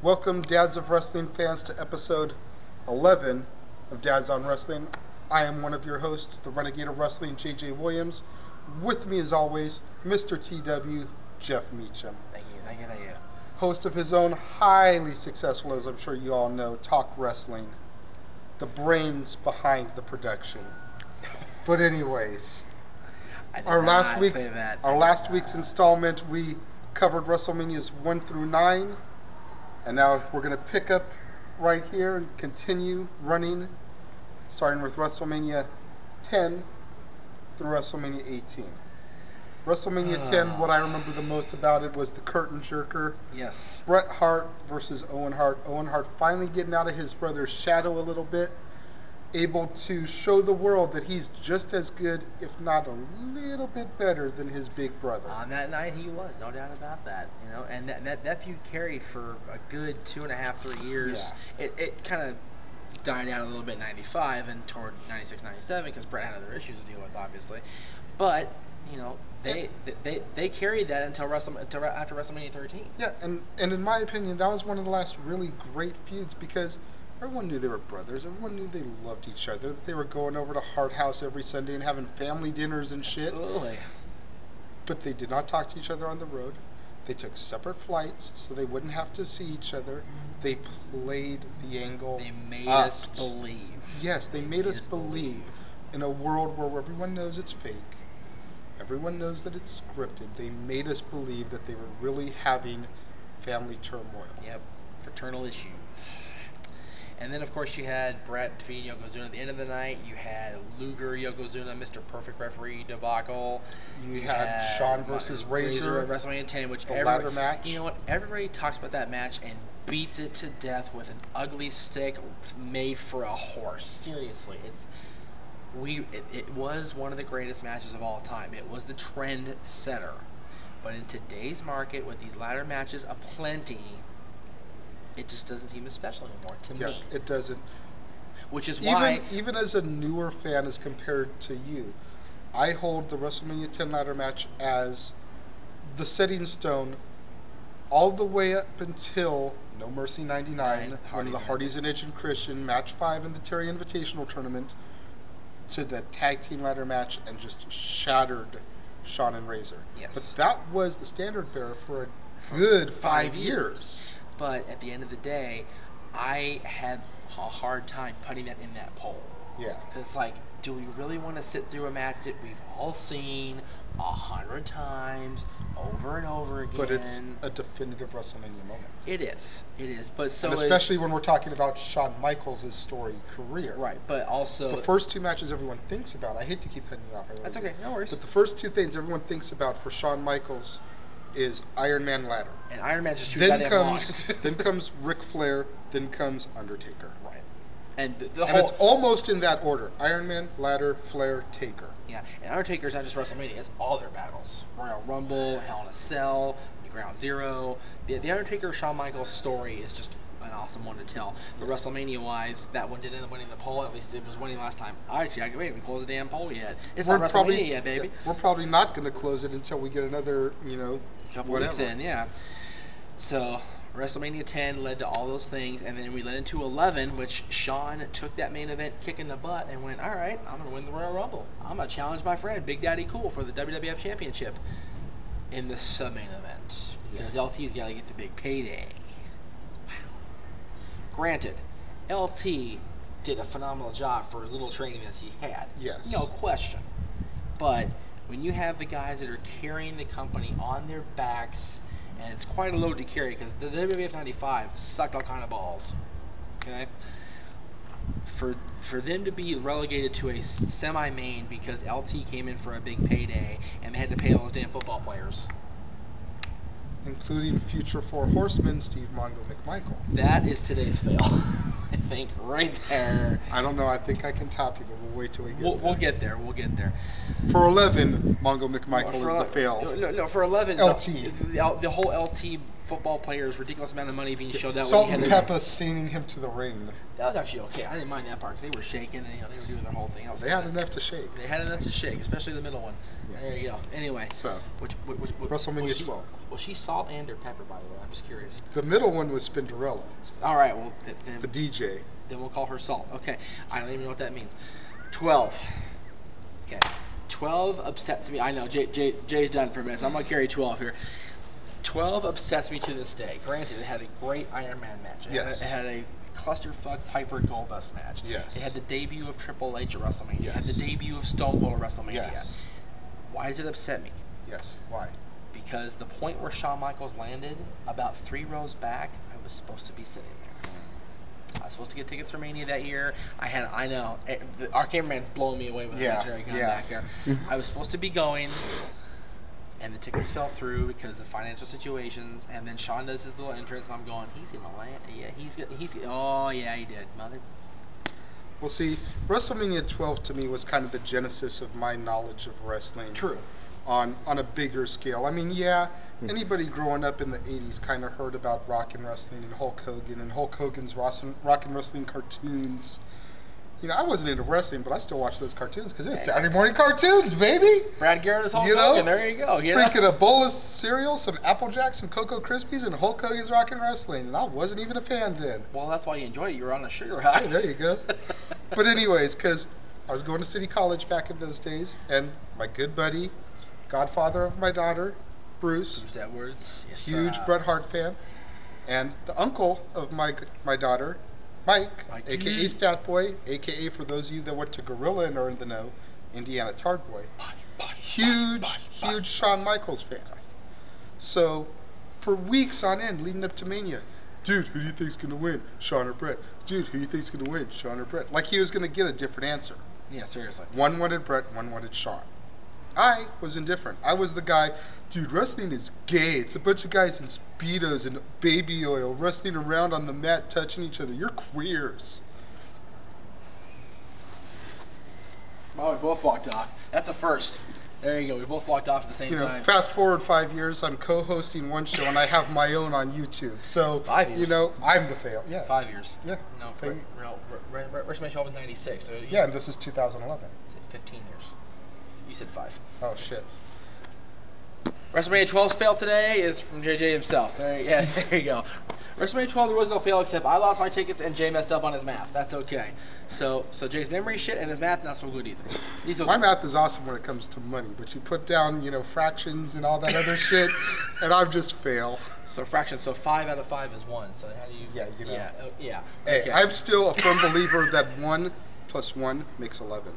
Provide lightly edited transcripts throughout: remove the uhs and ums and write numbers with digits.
Welcome, Dads of Wrestling fans, to episode 11 of Dads on Wrestling. I am one of your hosts, the Renegade of Wrestling, J.J. Williams. With me, as always, Mr. T.W., Jeff Meacham. Thank you. Host of his own highly successful, as I'm sure you all know, Talk Wrestling. The brains behind the production. But anyways, our last week's installment, we covered Wrestlemanias 1 through 9. And now we're going to pick up right here and continue running, starting with WrestleMania 10 through WrestleMania 18. WrestleMania 10, what I remember the most about it was the curtain jerker. Yes. Bret Hart versus Owen Hart. Owen Hart finally getting out of his brother's shadow a little bit, able to show the world that he's just as good, if not a little bit better, than his big brother. On that night, he was, no doubt about that. You know, and that feud carried for a good 2.5, 3 years. Yeah. It kind of died out a little bit in '95 and toward '96, '97 because Bret had other issues to deal with, obviously. But you know, they carried that until after WrestleMania 13. Yeah, and in my opinion, that was one of the last really great feuds because everyone knew they were brothers. Everyone knew they loved each other. That they were going over to Hart House every Sunday and having family dinners and shit. Absolutely. But they did not talk to each other on the road. They took separate flights so they wouldn't have to see each other. They played the angle. They made up. us believe. Yes, they made us believe in a world where everyone knows it's fake. Everyone knows that it's scripted. They made us believe that they were really having family turmoil. Yep, fraternal issues. And then, of course, you had Bret defeating Yokozuna at the end of the night. You had Luger, Yokozuna, Mr. Perfect referee debacle. You had Shawn versus Razor at WrestleMania 10, which the ladder match. You know what? Everybody talks about that match and beats it to death with an ugly stick made for a horse. Seriously, it was one of the greatest matches of all time. It was the trend setter. But in today's market, with these ladder matches aplenty, it just doesn't seem as special anymore to me. Yes, it doesn't. Which is why, even as a newer fan as compared to you, I hold the WrestleMania 10 ladder match as the setting stone all the way up until No Mercy 99, one of the Hardys and Edge and Christian, match 5 in the Terry Invitational Tournament, to the tag team ladder match and just shattered Shawn and Razor. Yes. But that was the standard bearer for a good 5 years. But at the end of the day, I had a hard time putting that in that poll. Yeah. Because it's like, do we really want to sit through a match that we've all seen 100 times, over and over again? But it's a definitive WrestleMania moment. It is. But so and especially when we're talking about Shawn Michaels' story career. Right, but also the first two matches everyone thinks about. I hate to keep cutting you off. That's okay, no worries. But the first two things everyone thinks about for Shawn Michaels is Iron Man ladder. And Iron Man just too goddamn long. Then comes Ric Flair, then comes Undertaker. Right. And it's almost in that order. Iron Man, ladder, Flair, Taker. Yeah, and Undertaker's not just WrestleMania, it's all their battles. Royal Rumble, Hell in a Cell, Ground Zero. The Undertaker Shawn Michaels story is just an awesome one to tell. But WrestleMania-wise, that one did end up winning the poll. At least it was winning last time. Actually, we haven't closed the damn poll yet. It's not WrestleMania yet, baby. We're probably not going to close it until we get another, couple weeks in, yeah. So WrestleMania 10 led to all those things, and then we led into 11, which Shawn took that main event kick in the butt and went, all right, I'm going to win the Royal Rumble. I'm going to challenge my friend Big Daddy Cool for the WWF Championship in the sub-main event. Because LT's got to get the big payday. Wow. Granted, LT did a phenomenal job for his little training that he had. Yes. No question. But when you have the guys that are carrying the company on their backs, and it's quite a load to carry because the WWF 95 sucked all kind of balls. Okay? For them to be relegated to a semi-main because LT came in for a big payday and they had to pay all those damn football players. Including future Four Horsemen, Steve Mongo McMichael. That is today's fail. I think right there. I don't know. I think I can top you, but we'll wait till we get there. We'll get there. We'll get there. For 11, Mongo McMichael is the fail. No, for 11, LT. The whole LT football player's ridiculous amount of money being shelled out. Salt and Pepper sending him to the ring. That was actually okay. I didn't mind that part because they were shaking and they were doing their whole thing. They had enough to shake. They had enough to shake, especially the middle one. Yeah. There you go. Anyway, so WrestleMania 12. Was she salt and or pepper, by the way? I'm just curious. The middle one was Spinderella. All right. Well, then, the DJ. Then we'll call her Salt. Okay. I don't even know what that means. 12. Okay. 12 upsets me. I know Jay's done for a minute, so I'm gonna carry 12 here. 12 upsets me to this day. Granted, it had a great Iron Man match. It had a clusterfuck Piper Goldust match. Yes. It had the debut of Triple H at WrestleMania. Yes. It had the debut of Stone Cold at WrestleMania. Yes. Why does it upset me? Yes. Why? Because the point where Shawn Michaels landed, about 3 rows back, I was supposed to be sitting there. I was supposed to get tickets for Mania that year. I know. Our cameraman's blowing me away with the imaginary gun back there. I was supposed to be going, and the tickets fell through because of financial situations. And then Shawn does his little entrance, and I'm going, he's gonna land. Yeah, oh yeah, he did, mother. Well, see, WrestleMania 12 to me was kind of the genesis of my knowledge of wrestling. True. On a bigger scale. I mean, anybody growing up in the 80s kind of heard about Rock and Wrestling and Hulk Hogan and Hulk Hogan's Rock and Wrestling cartoons. You know, I wasn't into wrestling, but I still watched those cartoons because it was Saturday morning cartoons, baby! Brad Garrett is Hulk Hogan, there you go. Freaking a bowl of cereal, some Apple Jacks, some Cocoa Krispies, and Hulk Hogan's Rock and Wrestling. And I wasn't even a fan then. Well, that's why you enjoyed it. You were on a sugar high. Hey, there you go. But anyways, because I was going to City College back in those days, and my good buddy, godfather of my daughter, Bruce. Edwards. Yes, huge Bret Hart fan. And the uncle of my daughter, Mike, a.k.a. Stat Boy, a.k.a. for those of you that went to Gorilla and are in the know, Indiana Tard Boy. Huge Shawn Michaels fan. So, for weeks on end leading up to Mania, dude, who do you think's going to win, Shawn or Bret? Dude, who do you think's going to win, Shawn or Bret? Like he was going to get a different answer. Yeah, seriously. One wanted Bret, one wanted Shawn. I was indifferent. I was the guy, dude, wrestling is gay. It's a bunch of guys in Speedos and baby oil wrestling around on the mat touching each other. You're queers. Well, we both walked off. That's a first. There you go. We both walked off at the same time. Fast forward 5 years, I'm co-hosting one show and I have my own on YouTube. So, 5 years. You know, I'm the fail. Yeah. 5 years. Yeah. No, WrestleMania 12 was 96. So yeah, and this is 2011. 15 years. You said 5. Oh, shit. WrestleMania 12's fail today is from JJ himself. There you go. WrestleMania 12, there was no fail except I lost my tickets and Jay messed up on his math. That's okay. So Jay's memory shit and his math not so good either. My math is awesome when it comes to money, but you put down, fractions and all that other shit, and I just fail. So fractions. So 5 out of 5 is 1. So how do you? Yeah, Yeah. Hey, okay. I'm still a firm believer that 1 + 1 makes 11.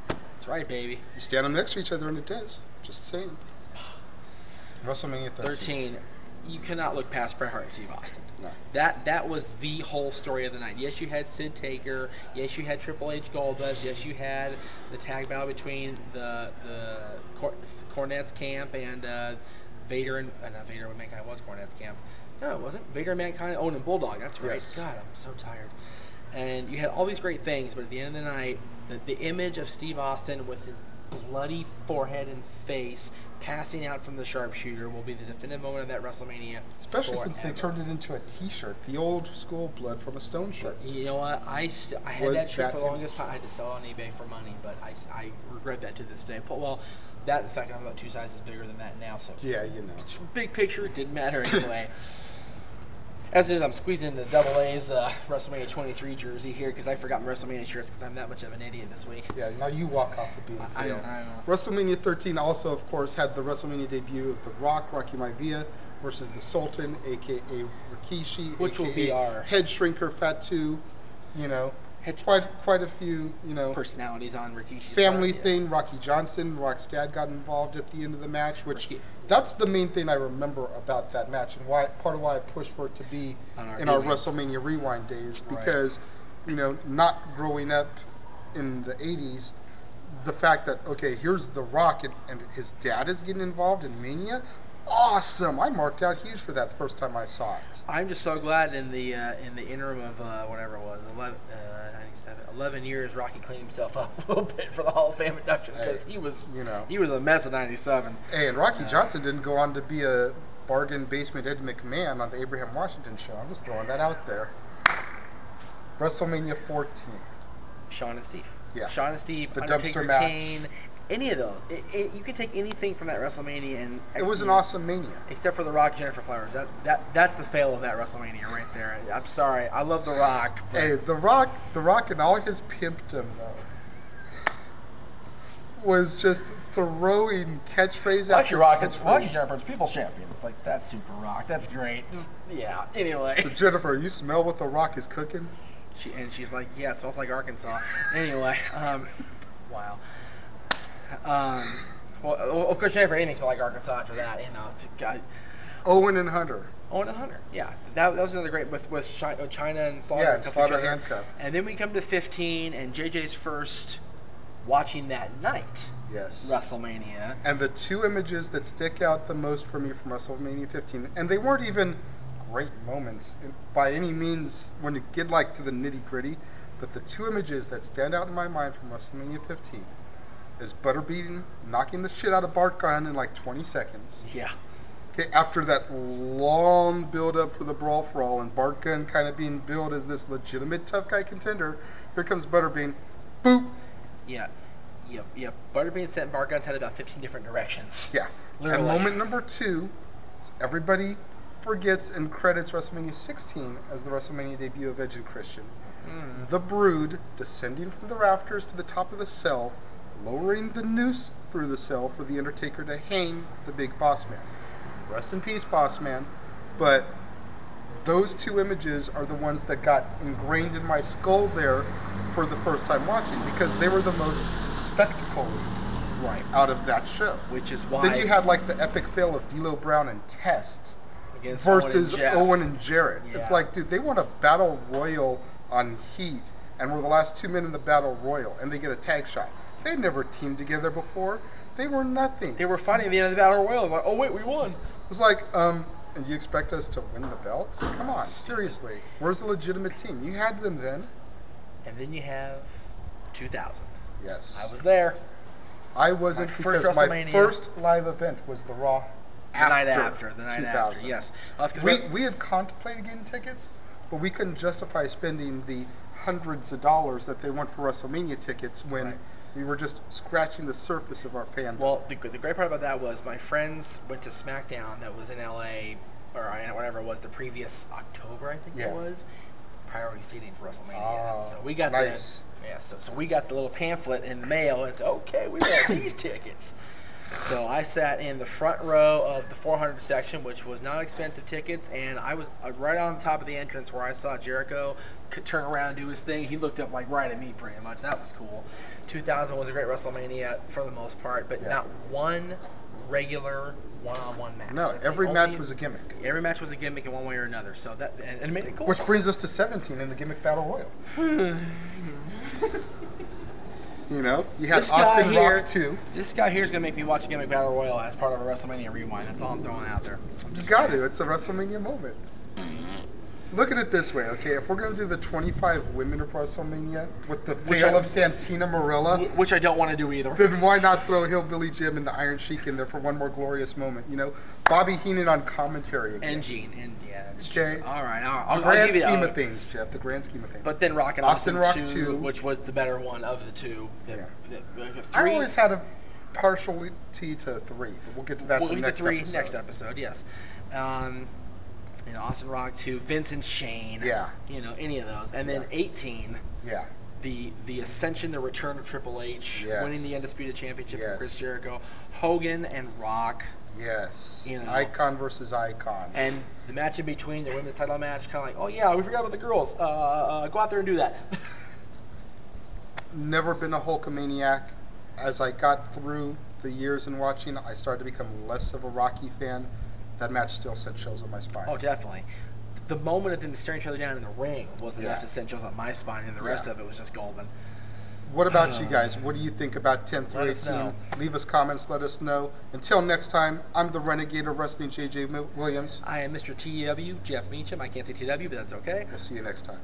That's right, baby. You stand them next to each other and it does. Just saying. WrestleMania 13. You cannot look past Bret Hart and Steve Austin. No. That was the whole story of the night. Yes, you had Sid Taker. Yes, you had Triple H Goldust. Yes, you had the tag battle between the Cornette's camp and Vader and not Vader when Mankind was Cornette's camp. No, it wasn't. Vader and Mankind. Oh, and Bulldog. That's right. Yes. God, I'm so tired. And you had all these great things, but at the end of the night, the image of Steve Austin with his bloody forehead and face passing out from the sharpshooter will be the definitive moment of that WrestleMania. Especially since they turned it into a T-shirt, the old school Blood from a Stone shirt. You know what? I had that shirt for the longest time. I had to sell it on eBay for money, but I regret that to this day. Well, that in fact I'm about 2 sizes bigger than that now. So yeah, big picture, it didn't matter anyway. As is, I'm squeezing in the Double A's WrestleMania 23 jersey here because I forgot my WrestleMania shirts because I'm that much of an idiot this week. Yeah, now you walk off the beam. I know. WrestleMania 13 also, of course, had the WrestleMania debut of The Rock, Rocky Maivia, versus the Sultan, a.k.a. Rikishi, which will be our head shrinker, Fatu, quite a few, personalities on Rikishi's family thing. Rocky Johnson, Rock's dad got involved at the end of the match, which that's the main thing I remember about that match and part of why I pushed for it to be in our WrestleMania Rewind days because, not growing up in the 80s, the fact that here's The Rock and his dad is getting involved in Mania. Awesome! I marked out huge for that the first time I saw it. I'm just so glad in the interim of whatever it was, 11 years, Rocky cleaned himself up a little bit for the Hall of Fame induction because he was a mess in '97. Hey, and Rocky Johnson didn't go on to be a bargain basement Ed McMahon on the Abraham Washington show. I'm just throwing that out there. WrestleMania 14. Shawn and Steve. Yeah. Shawn and Steve, The Undertaker, dumpster match. Kane, any of those. You can take anything from that WrestleMania and It was an awesome Mania. Except for The Rock, Jennifer Flowers. That's the fail of that WrestleMania right there. I'm sorry. I love The Rock. Hey, The Rock and all his pimpdom though was just throwing catchphrase after catchphrase. Watch Jennifer, it's People's Champion. It's like, that's super Rock. That's great. Just, yeah. Anyway. So Jennifer, you smell what The Rock is cooking? She's like, yeah, it smells like Arkansas. Anyway, wow. Well, of course, Jennifer, anything smells like Arkansas after that, you know. Owen and Hunter. Owen and Hunter, yeah. That was another great, with Chyna and Slaughter. Yeah, and Slaughter handcuffed. And then we come to 15, and JJ's first watching that night. Yes. WrestleMania. And the two images that stick out the most for me from WrestleMania 15, and they weren't even great moments by any means when you get like to the nitty gritty, but the two images that stand out in my mind from WrestleMania 15 is Butterbean knocking the shit out of Bart Gunn in like 20 seconds. Yeah. Okay, after that long build up for the Brawl for All and Bart Gunn kind of being billed as this legitimate tough guy contender, here comes Butterbean. Boop. Yeah. Yep. Butterbean sent Bart Gunn's head about 15 different directions. Yeah. Literally. And moment number 2, everybody forgets and credits WrestleMania 16 as the WrestleMania debut of Edge and Christian. The Brood descending from the rafters to the top of the cell, lowering the noose through the cell for the Undertaker to hang the big Boss Man. Rest in peace, Boss Man. But those two images are the ones that got ingrained in my skull there for the first time watching, because they were the most spectacle out of that show. Which is why then you had like the epic fail of D'Lo Brown and Test against versus Owen and Jarrett. Yeah. It's like, dude, they won a battle royal on Heat and were the last 2 men in the battle royal, and they get a tag shot. They'd never teamed together before. They were nothing. They were fighting at the end of the battle royal. Like, oh wait, we won. It's like, and you expect us to win the belts? Come on, seriously. Where's the legitimate team? You had them then. And then you have 2000. Yes. I was there. I wasn't, because my first live event was the Raw the night after, yes. We had contemplated getting tickets, but we couldn't justify spending the hundreds of dollars that they want for WrestleMania tickets when we were just scratching the surface of our fandom. Well, the great part about that was my friends went to SmackDown that was in LA, or whatever it was, the previous October, I think it was. Priority seating for WrestleMania. So we got so we got the little pamphlet in the mail, and it's okay, we got these tickets. So I sat in the front row of the 400 section, which was not expensive tickets, and I was right on top of the entrance where I saw Jericho turn around and do his thing. He looked up like right at me pretty much. That was cool. 2000 was a great WrestleMania for the most part, but not one regular one-on-one match. No, every match was a gimmick. Every match was a gimmick in one way or another. So that and it made it cool. Which brings us to 17 in the gimmick battle royal. You know, you had Austin Rock 2. This guy here is going to make me watch a gimmick battle royal as part of a WrestleMania rewind. That's all I'm throwing out there. You got to. It's a WrestleMania moment. Look at it this way, okay? If we're going to do the 25 women of WrestleMania with the fail of Santina Marella, which I don't want to do either, then why not throw Hillbilly Jim and the Iron Sheik in there for one more glorious moment? You know, Bobby Heenan on commentary again. And Gene, and that's okay. True. All right. The grand scheme of things, Jeff. The grand scheme of things. But then Rock and Austin Rock 2, which was the better one of the two. I always had a partiality to 3. But we'll get to that in the next episode. Next episode, yes. You know, Austin Rock 2, Vince and Shane. Yeah. You know, any of those. And then 18. Yeah. The ascension, the return of Triple H, winning the Undisputed Championship with Chris Jericho, Hogan and Rock. Yes. You know, icon versus icon. And the match in between, the women's title match, kind of like, oh yeah, we forgot about the girls. Go out there and do that. Never been a Hulkamaniac. As I got through the years and watching, I started to become less of a Rocky fan. That match still sent chills on my spine. Oh, definitely. The moment of them staring each other down in the ring was enough to send chills on my spine, and the rest of it was just golden. What about you guys? What do you think about 10 through 18? Leave us comments, let us know. Until next time, I'm the Renegade of Wrestling, JJ Williams. I am Mr. TW, Jeff Meacham. I can't say TW, but that's okay. We'll see you next time.